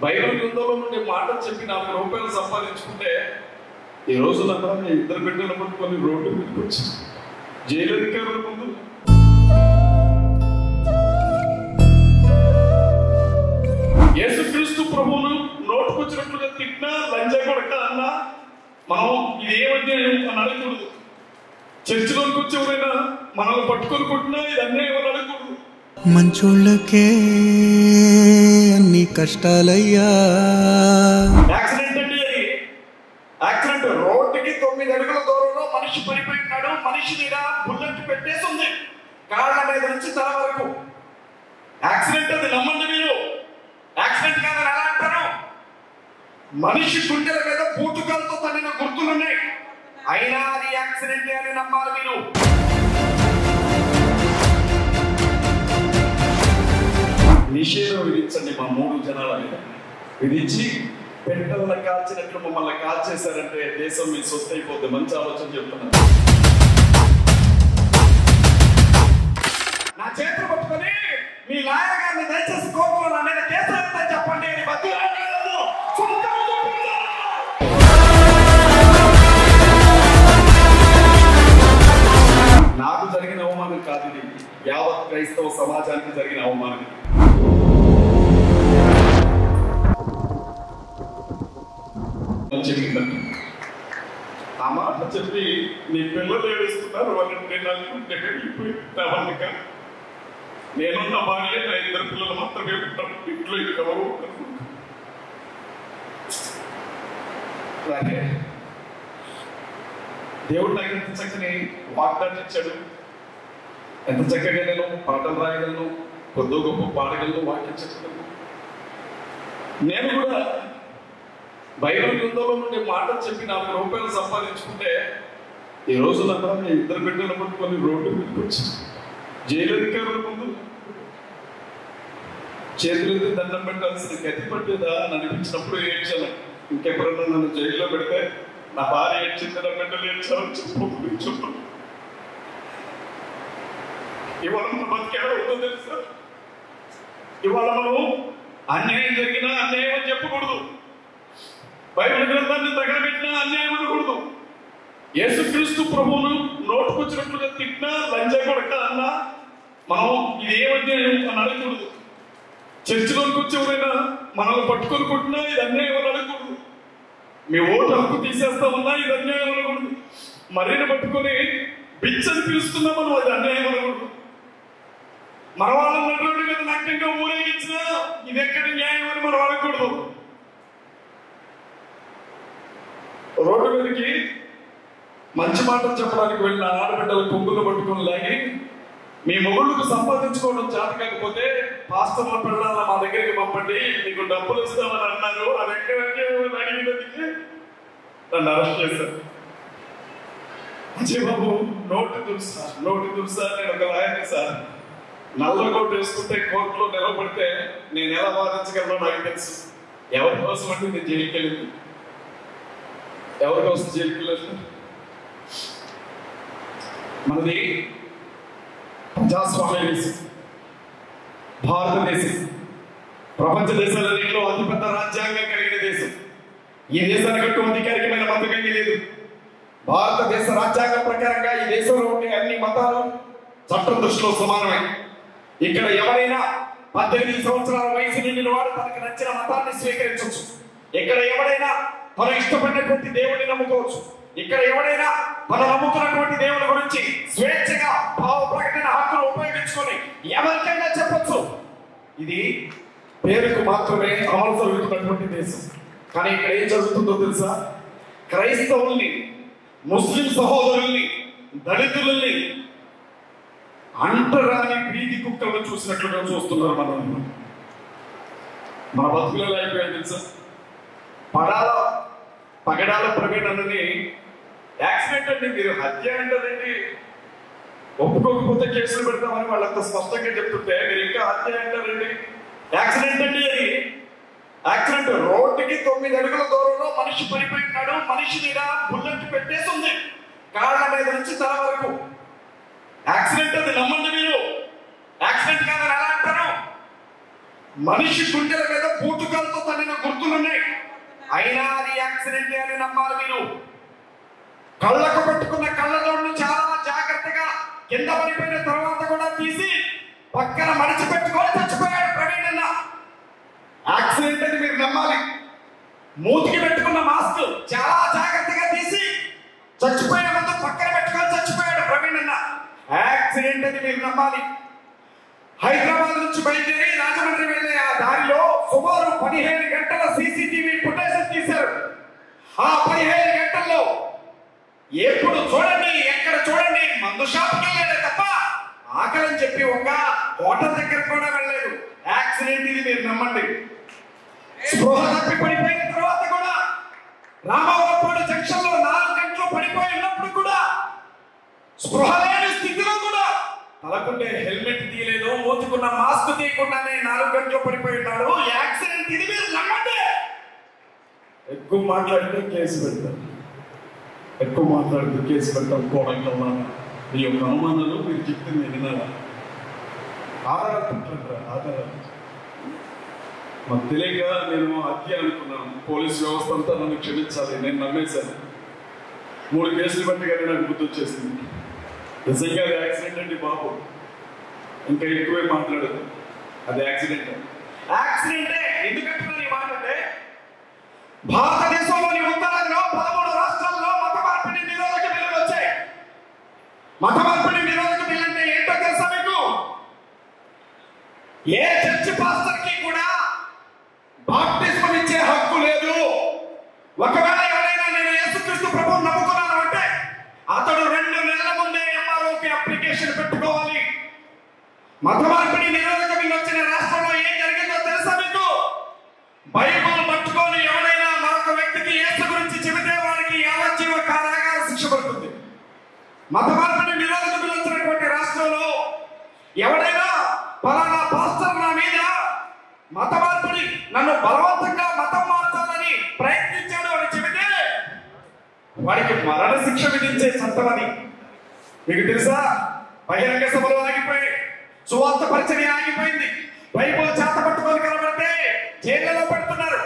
Bible గ్రంథంలో నుండి మాటలు చెప్పి 4 రూపాయలు సంపాదించుకుంటే ఈ రోజులంతా మీ ఇద్దరు బిడ్డలు పట్టుకొని రోడ్డు మీదకి వచ్చి జైలు అధికారుల ముందు యేసుక్రీస్తు ప్రభువును నోటుకొచ్చినట్లుగా తిట్టినా లంజా కొడక అన్నా మనం ఇది ఏమంటే అని అడగకూడదు. చర్చిలోకి వచ్చి ఎవరైనా మనల్ని పట్టుకొని కొట్టినా ఇది అన్యాయం అని అడగకూడదు. మంచోళ్ళకే అన్ని కష్టాలయ్యా. యాక్సిడెంట్ అండి, అది యాక్సిడెంట్. రోడ్డుకి 9 అడుగుల దూరంలో మనిషి పడిపోయినాడు. మనిషి మీద బుల్లెట్ పెట్టేసి ఉంది, కాళ్ళ మీద నుంచి తల వరకు. యాక్సిడెంట్ అది, నమ్మండి మీరు. యాక్సిడెంట్ కాదని ఎలా అంటారు? మనిషి గుండెల మీద పూటుకాలతో తన్నిన గుర్తులున్నాయి, అయినా అది యాక్సిడెంట్ అని నమ్మాలి మీరు. నిషేధం విధించండి మా 3 జనాల మీద. విధించి పెట్టలను కాల్చినట్లు మమ్మల్ని కాల్చేశారంటే దేశం మీ సొత్తు అయిపోద్ది. మంచి ఆలోచన చెప్తున్నాను. నా చేతులు పట్టుకొని మీ లాయర్ గారిని దయచేసి కోర్టులో నా మీద కేసు వేస్తాను చెప్పండి. నాకు జరిగిన అవమానం కాదు ఇది, యావత్ క్రైస్తవ సమాజానికి జరిగిన అవమానం. ఆ మాట చెప్పి నీ పిల్లలు ఏడుస్తున్నారు వాళ్ళంటే నాకు వెళ్ళిపోయినాక నేనున్న భార్య నా 2 పిల్లలు మాత్రమే ఉంటారు. ఇంట్లో ఎవరు అలాగే దేవుడు నాకు ఎంత చక్కని వాగ్దానం ఇచ్చాడు. ఎంత చక్కగా నేను పాటలు రాయగలను, కొద్ది గొప్ప పాడగలను, వాక్యం చెప్పగలను. నేను కూడా బైబిల్ గ్రంథంలో నుండి మాటలు చెప్పి 4 రూపాయలు సంపాదించుకుంటే ఈ రోజులంతా మీ ఇద్దరు బిడ్డలు పట్టుకొని రోడ్డు మీదకి వచ్చి జైలు అధికారుల ముందు చేతులెత్తి దండం పెట్టాల్సిన గతి పట్టేదా అని అనిపించినప్పుడు ఏడ్చాను. ఇంకెప్పుడన్నా నన్ను జైల్లో పెడితే నా భార్య ఏడ్చింది, నా బిడ్డలు ఏడ్చాలని చెప్పు. ఇవాళ మన బతికేడ ఉందో తెలుసా? ఇవాళ మనం అన్యాయం జరిగినా అన్యాయం అని చెప్పకూడదు. బైబిల్ గ్రంథాన్ని తగలబెట్టినా అన్యాయం అనకూడదు. యేసుక్రీస్తు ప్రభువును నోటుకొచ్చినట్లుగా తిట్టినా లంజా కొడక అన్నా మనం ఇది ఏమన్యాయం అని అడగకూడదు. చర్చిలోకి వచ్చి ఎవరైనా మనల్ని పట్టుకొని కొట్టినా ఇది అన్యాయం అని అడగకూడదు. మీ ఓటు హక్కు తీసేస్తామన్నా ఇది అన్యాయం అనకూడదు. మర్రిని పట్టుకొని బిచ్చని పిలుస్తున్నా మనం అది అన్యాయం అనకూడదు. మన వాళ్ళ రోడ్డు మీద నగ్నంగా ఊరేగించినా ఇది ఎక్కడి న్యాయం అని మనం అనకూడదు. రోడ్డు మీదకి మంచి మాటలు చెప్పడానికి వెళ్ళిన ఆడబిడ్డల కొంగులు పట్టుకుని లాగి మీ మొగుళ్ళకు సంపాదించుకోవడం చేత కాకపోతే పాస్టర్ల పిల్లల మా దగ్గరికి పంపండి, మీకు డబ్బులు ఇస్తామని అన్నారు. అది ఎక్కడంటే అడిగినందుకే నన్ను అరెస్ట్ చేశారు. అజయ్ బాబు నోటు దురుసా నేను ఒక లాయర్ని సార్. నల్ల కోటు వేసుకుంటే కోర్టులో నిలబడితే నేను ఎలా వాదించగలను నాకు తెలుసు. ఎవరి కోసం అంటే నేను జైలుకి వెళ్ళింది, ఎవరి కోసం జైలుకి వెళ్ళాను? మనది ప్రజాస్వామ్య దేశం, భారతదేశం. ప్రపంచ దేశాలన్నింటిలో అతిపెద్ద రాజ్యాంగం కలిగిన దేశం. ఈ దేశానికి అధికారికమైన మతం లేదు. భారతదేశ రాజ్యాంగం ప్రకారంగా ఈ దేశంలో ఉండే అన్ని మతాలు చట్టం దృష్టిలో సమానమే. ఇక్కడ ఎవరైనా 18 సంవత్సరాల వయసు నిండిన వాడు తనకు నచ్చిన మతాన్ని స్వీకరించవచ్చు. ఇక్కడ ఎవరైనా తన ఇష్టపడినటువంటి దేవుడిని నమ్ముకోవచ్చు. ఇక్కడ ఎవరైనా తను నమ్ముకున్నటువంటి దేవుని గురించి స్వేచ్ఛగా భావ ప్రకటన హక్కును ఉపయోగించుకొని ఎవరికైనా చెప్పొచ్చు. ఇది పేరుకు మాత్రమే అమలు జరుగుతున్నటువంటి దేశం. కానీ ఇక్కడ ఏం జరుగుతుందో తెలుసా? క్రైస్తవుల్ని, ముస్లిం సహోదరుల్ని, దళితుల్ని అంటరాని వీధి కుక్కలను చూసినట్లుగా చూస్తున్నారు. మన బతుకులలో అయిపోయాయి తెలుసా? పగడాల ప్రవీణ్ అన్నని యాక్సిడెంట్ అండి, మీరు హత్య అంటారండి, ఒప్పుకోకపోతే కేసులు పెడతామని వాళ్ళంత స్పష్టంగా చెప్తుంటే మీరు ఇంకా హత్య అంటారండి. యాక్సిడెంట్ అండి, అది యాక్సిడెంట్. రోడ్డుకి 9 అడుగుల దూరంలో మనిషి పడిపోయినాడు. మనిషి మీద బుల్లెట్ పెట్టేసి ఉంది, కాళ్ళ మీద నుంచి తల వరకు. యాక్సిడెంట్ అది, నమ్మండి మీరు. యాక్సిడెంట్ కాదని ఎలా అంటారు? మనిషి గుండెల మీద బూటుకాలతో తగిన గుర్తులున్నాయి. అయినా అది యాక్సిడెంట్ అని నమ్మాలి మీరు. కళ్ళకు పెట్టుకున్న కళ్ళజోడును చాలా జాగ్రత్తగా కింద పడిపోయిన తర్వాత కూడా తీసి పక్కన మడిచి పెట్టుకొని చచ్చిపోయాడు ప్రవీణ్ అన్న. యాక్సిడెంట్ అని మీరు నమ్మాలి. మూతికి పెట్టుకున్న మాస్క్ చాలా జాగ్రత్తగా తీసి చచ్చిపోయే ముందు పక్కన పెట్టుకొని చచ్చిపోయాడు ప్రవీణ్ అన్న. యాక్సిడెంట్ అని మీరు నమ్మాలి. హైదరాబాద్ నుంచి బయలుదేరి రాజమండ్రి వెళ్ళే ఆ దారిలో సుమారు 15 గంటల సీసీటీవీ ఫుటేజ్ తీశారు. ఆ 15 గంటల్లో ఎప్పుడు చూడండి, ఎక్కడ చూడండి మందు షాప్కి వెళ్ళాడే తప్ప ఆకలని చెప్పి ఒక హోటల్ దగ్గర కూడా వెళ్ళలేదు. యాక్సిడెంట్ ఇది మీరు నమ్మండి. స్పృహ తప్పి పడిపోయిన తర్వాత కూడా రామవరపాడు జంక్షన్ లో 4 గంటలు పడిపోయి ఉన్నప్పుడు కూడా స్పృహ లేని స్థితిలో కూడా తలకుంటే హెల్మెట్ తీయలేదు, మోసుకున్న మాస్క్ తీయకుండానే 4 గంటలు పడిపోయి ఉన్నాడు. యాక్సిడెంట్ ఇది మీరు నమ్మండి. ఎక్కువ మాట్లాడితే కేసు పెడతారు, ఎక్కువ మాట్లాడితే కేసు పెడతాం. కోడంలో మీ యొక్క అనుమానాలు మీరు చెప్తే నేను వినాలా? ఆధారాలు ఆధారాలు మాకు తెలియక నేను హత్య అనుకున్నాను. పోలీస్ వ్యవస్థ అంతా నన్ను క్షమించాలి, నేను నమ్మేశాను. 3 కేసులు బట్టి కానీ నాకు గుర్తొచ్చేసింది. నిజంగా అది యాక్సిడెంట్ అండి బాబు, ఇంకా ఎక్కువే మాట్లాడదు. అది యాక్సిడెంట్. యాక్సిడెంటే ఎందుకంటున్నాను ఈ మాట అంటే, భారతదేశంలోని ఉత్తరాదిలో 13 రాష్ట్రాల్లో మత మార్పిడి నిరోధక బిల్లులు వచ్చాయి. మత మార్పిడి నిరోధక బిల్లు అంటే ఏంటో తెలుసా మీకు? ఏ చర్చి పాస్టర్ కి కూడా బాప్టిజం ఇచ్చే హక్కు లేదు. ఒకవేళ ఎవరైనా నేను యేసుక్రీస్తు ప్రభువుని నమ్ముకున్నాను అంటే అతడు 2 నెలల ముందే ఎంఆర్ఓకి అప్లికేషన్ పెట్టుకోవాలి. మత మార్పిడి నిరోధక బిల్లు వచ్చిన రాష్ట్రంలో ఏం జరిగిందో తెలుసా మీకు? బైబిల్ పట్టుకొని ఎవరైనా మరొక వ్యక్తికి యేసు గురించి చెబితే వారికి యావజ్జీవ కారాగార శిక్ష పడుతుంది. మత మార్పిడి నిరోధక బిల్లు వచ్చినటువంటి రాష్ట్రంలో ఎవరైనా పలానా పాస్టర్ నా మీద మత మార్పిడి నన్ను బలవంతంగా మతం మార్చాలని ప్రయత్నించాడు అని చెబితే వారికి మరణ శిక్ష విధించే చట్టం అది. మీకు తెలుసా? బహిరంగ సభలు ఆగిపోయి, సువార్త పరిచర్య ఆగిపోయింది. బైబిల్ చేత పట్టుకొని కనబడితే జైళ్లలో పెడుతున్నారు.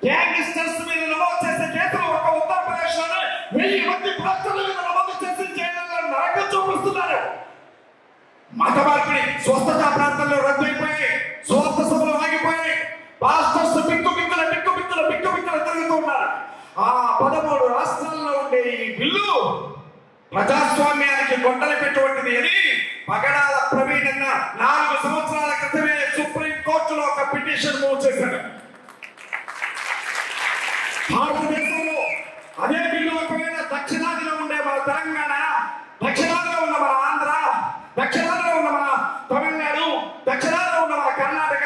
గ్యాంగ్స్టర్స్ మీద నమోదు చేసే కేసులు ఒక ఉత్తరప్రదేశ్ లోనే 1000 మంది భక్తుల మీద నమోదు చేసి జైళ్లలో నరకం చూపిస్తున్నారు. మత మార్పిడి స్వస్థత ప్రాంతాల్లో రద్దయిపోయి, సువార్త సభలు ఆగిపోయి, పాస్టర్స్ బిక్కుబిక్కుల తిరుగుతూ ఉన్నారు. ఆ 13 రాష్ట్రాల్లో ఉండే ఈ బిల్లు ప్రజాస్వామ్యానికి గొడ్డలి పెట్టుబడిది అని పగడాల ప్రవీణ్ అన్న 4 సంవత్సరాల క్రితమే సుప్రీం కోర్టులో ఒక పిటిషన్ మూవ్ చేశాడు. భారతదేశంలో అదే బిల్లు ఒకవేళ దక్షిణాదిలో ఉండే మన తెలంగాణ, దక్షిణాదిలో ఉన్న మన ఆంధ్ర, దక్షిణాదిలో ఉన్న మన తమిళనాడు, దక్షిణాదిలో ఉన్న మన కర్ణాటక,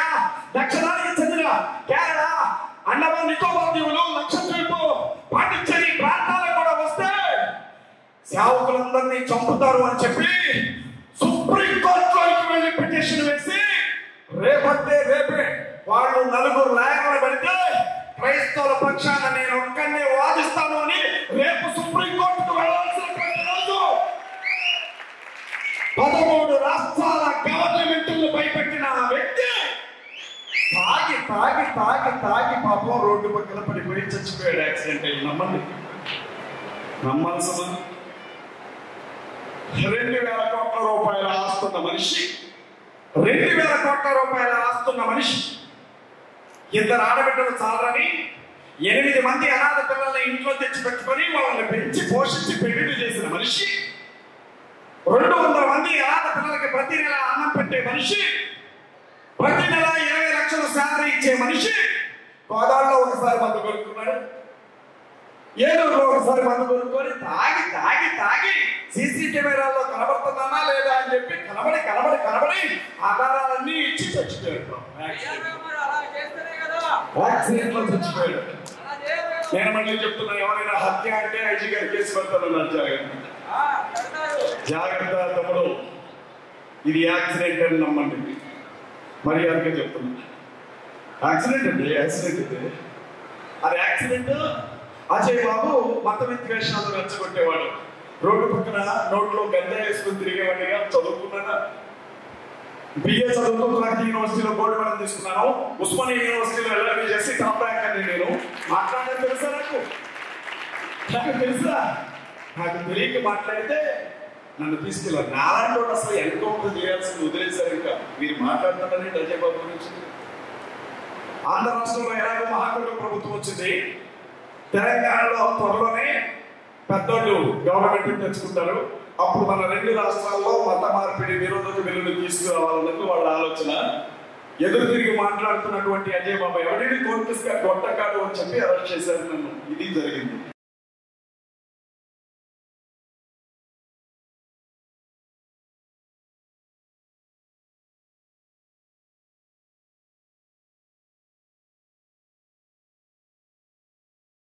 దక్షిణాదికి చెందిన కేరళ, అండమాన్ నికోబార్ దీవులు, లక్షద్వీప్, పాండిచ్చేరి ప్రాంతాలకు కూడా వస్తే సేవకులందరినీ చంపుతారు అని చెప్పి సుప్రీం కోర్టులోకి వెళ్ళి పిటిషన్ వేసి రేపే వాళ్ళు 4 లాయర్లు పెడితే క్రైస్తవుల పక్షాన నేను ఒక్కనే వాదిస్తాను అని రేపు సుప్రీం కోర్టుకు వెళ్ళాల్సినటువంటి రోజు. 13 రాష్ట్రాల గవర్నమెంట్లను భయపెట్టిన ఆ వ్యక్తి తాగి తాగి తాగి తాగి పాపం రోడ్డు పక్కన పడిపోయి చచ్చిపోయాడు. యాక్సిడెంట్ అయ్యి నమ్మాల్సిన 2,000 కోట్ల రూపాయల ఆస్తున్న మనిషి, 2,000 కోట్ల రూపాయల ఆస్తున్న మనిషి, 2 ఆడబిడ్డలు చాలని 8 మంది అనాథ పిల్లల్ని ఇంట్లో తెచ్చి పెట్టుకొని వాళ్ళని పెంచి పోషించి పెళ్లి చేసిన మనిషి, 200 మంది అనాథ పిల్లలకి ప్రతి నెల అన్నం పెట్టే మనిషి, ప్రతి నెల 20 లక్షల శాలరీ ఇచ్చే మనిషి గోదావరిలో ఒకసారి మందు కొనుక్కున్నాడు, ఏలూరులో ఒకసారి మందు కొనుక్కొని తాగి తాగి తాగి సీసీ కెమెరాల్లో కనబడుతున్నానా లేదా అని చెప్పి కనబడి ఆధారాలన్నీ ఇచ్చి చచ్చిపోయాడు. యాక్సిడెంట్ లో చచ్చిపోయాడు. నేను మళ్ళీ చెప్తున్నా, ఎవరైనా హత్య అంటే ఐజీ గారి కేసు పెడతానన్నారు. జాగ్రత్త తమ్ముడు, ఇది యాక్సిడెంట్ అని నమ్మండి. మర్యాదగా చెప్తున్నా, యాక్సిడెంట్ అంటే అది యాక్సిడెంట్. అజయ్ బాబు మత విద్వేషాలు రెచ్చగొట్టేవాడు, రోడ్డు పక్కన నోట్లో గంజా వేసుకుని తిరిగేవాడిగా చదువుకున్నానా? బిఏ చదువుతూ తులకి యూనివర్సిటీలో గోల్డ్ మెడల్ తీసుకున్నాను. ఉస్మానియా యూనివర్సిటీలో ఎల్ఎల్బీ చేసి టాప్ ర్యాంక్ అని నేను మాట్లాడడం తెలుసా? నాకు తెలుసా? నాకు తెలియక మాట్లాడితే నన్ను తీసుకెళ్ళారు. నాలాంటి వాడు అసలు ఎన్కౌంటర్ చేయాల్సింది వదిలేశారు. ఇంకా మీరు మాట్లాడుతున్నారని అజయ్ బాబు గురించి. ఆంధ్ర రాష్ట్రంలో ఎలాగో మహాకూటమి ప్రభుత్వం వచ్చింది. తెలంగాణలో త్వరలోనే పెద్దోళ్ళు గవర్నమెంట్ తెచ్చుకుంటారు. అప్పుడు మన రెండు రాష్ట్రాల్లో మత మార్పిడి విరోధక బిల్లులు తీసుకురావాలన్నది వాళ్ళ ఆలోచన. ఎదురు తిరిగి మాట్లాడుతున్నటువంటి అజయ్ బాబు ఎవరిని కోర్టుగా గొట్టకాడు అని చెప్పి అరెస్ట్ చేశారు నన్ను. ఇది జరిగింది.